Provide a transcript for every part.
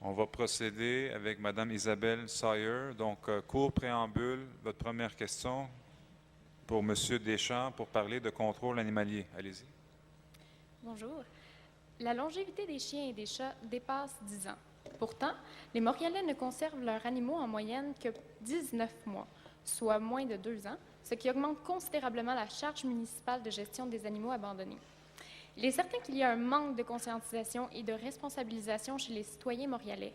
On va procéder avec Mme Isabelle Sawyer. Donc, court préambule, votre première question pour M. Deschamps pour parler de contrôle animalier. Allez-y. Bonjour. La longévité des chiens et des chats dépasse 10 ans. Pourtant, les Montréalais ne conservent leurs animaux en moyenne que 19 mois, soit moins de 2 ans, ce qui augmente considérablement la charge municipale de gestion des animaux abandonnés. Il est certain qu'il y a un manque de conscientisation et de responsabilisation chez les citoyens montréalais.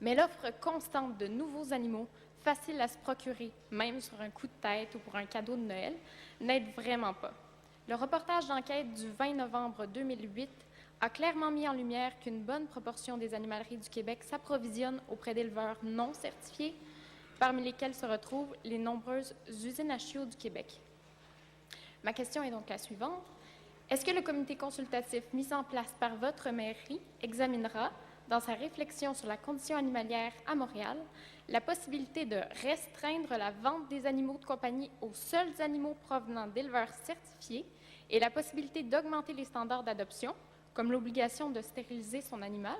Mais l'offre constante de nouveaux animaux, faciles à se procurer, même sur un coup de tête ou pour un cadeau de Noël, n'aide vraiment pas. Le reportage d'enquête du 20 novembre 2008 a clairement mis en lumière qu'une bonne proportion des animaleries du Québec s'approvisionnent auprès d'éleveurs non certifiés, parmi lesquels se retrouvent les nombreuses usines à chiots du Québec. Ma question est donc la suivante. Est-ce que le comité consultatif mis en place par votre mairie examinera, dans sa réflexion sur la condition animalière à Montréal, la possibilité de restreindre la vente des animaux de compagnie aux seuls animaux provenant d'éleveurs certifiés et la possibilité d'augmenter les standards d'adoption, comme l'obligation de stériliser son animal,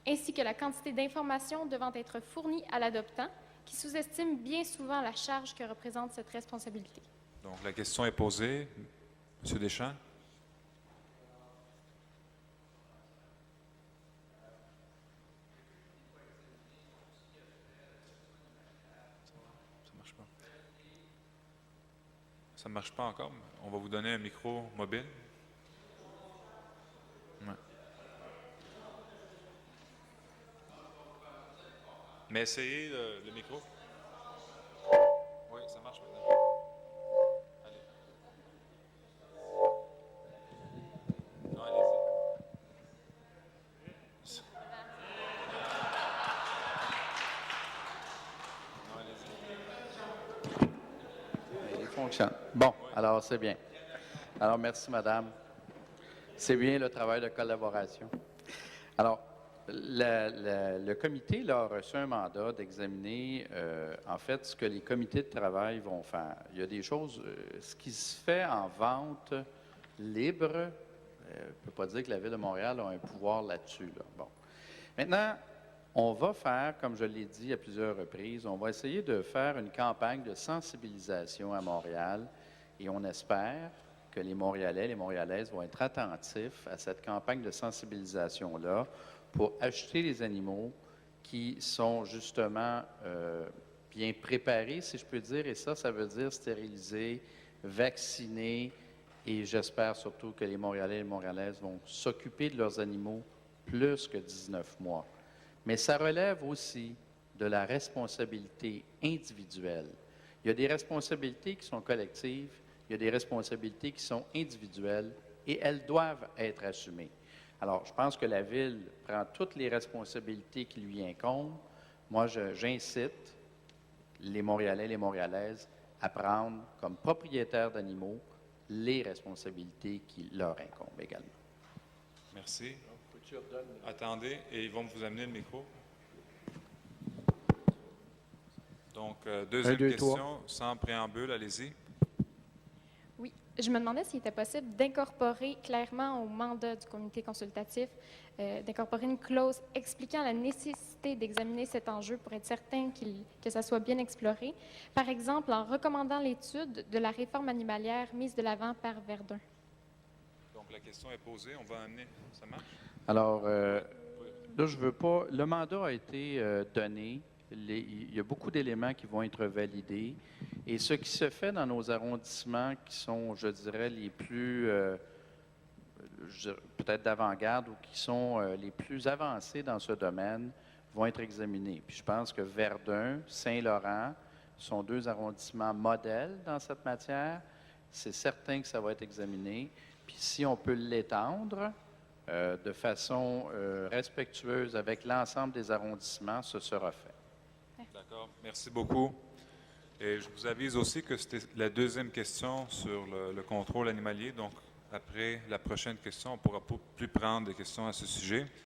ainsi que la quantité d'informations devant être fournies à l'adoptant, qui sous-estime bien souvent la charge que représente cette responsabilité. Donc, la question est posée. M. Deschamps. Ça ne marche pas encore. On va vous donner un micro mobile. Ouais. Mais essayez le micro. Oui, ça marche maintenant. Allez. Non, allez-y. Non, allez-y. Il fonctionne. Bon, alors c'est bien. Alors merci, madame. C'est bien le travail de collaboration. Alors, le comité là, a reçu un mandat d'examiner, en fait, ce que les comités de travail vont faire. Il y a des choses, ce qui se fait en vente libre, je ne peux pas dire que la Ville de Montréal a un pouvoir là-dessus. Là. Bon. Maintenant, on va faire, comme je l'ai dit à plusieurs reprises, on va essayer de faire une campagne de sensibilisation à Montréal et on espère que les Montréalais, les Montréalaises vont être attentifs à cette campagne de sensibilisation-là pour acheter les animaux qui sont justement bien préparés, si je peux dire, et ça veut dire stérilisés, vaccinés, et j'espère surtout que les Montréalais et les Montréalaises vont s'occuper de leurs animaux plus que 19 mois. Mais ça relève aussi de la responsabilité individuelle. Il y a des responsabilités qui sont collectives, il y a des responsabilités qui sont individuelles et elles doivent être assumées. Alors, je pense que la Ville prend toutes les responsabilités qui lui incombent. Moi, j'incite les Montréalais et les Montréalaises à prendre comme propriétaires d'animaux les responsabilités qui leur incombent également. Merci. Attendez, et ils vont vous amener le micro. Donc, deuxième question, sans préambule, allez-y. Oui, je me demandais s'il était possible d'incorporer clairement au mandat du comité consultatif, d'incorporer une clause expliquant la nécessité d'examiner cet enjeu pour être certain que ça soit bien exploré. Par exemple, en recommandant l'étude de la réforme animalière mise de l'avant par Verdun. Donc, la question est posée, on va amener. Ça marche? Alors, là, je veux pas. Le mandat a été donné. Il y a beaucoup d'éléments qui vont être validés. Et ce qui se fait dans nos arrondissements qui sont, je dirais, les plus, peut-être d'avant-garde ou qui sont les plus avancés dans ce domaine, vont être examinés. Puis je pense que Verdun, Saint-Laurent sont deux arrondissements modèles dans cette matière. C'est certain que ça va être examiné. Puis si on peut l'étendre, de façon respectueuse avec l'ensemble des arrondissements, ce sera fait. D'accord. Merci beaucoup. Et je vous avise aussi que c'était la deuxième question sur le contrôle animalier. Donc, après la prochaine question, on ne pourra plus prendre des questions à ce sujet.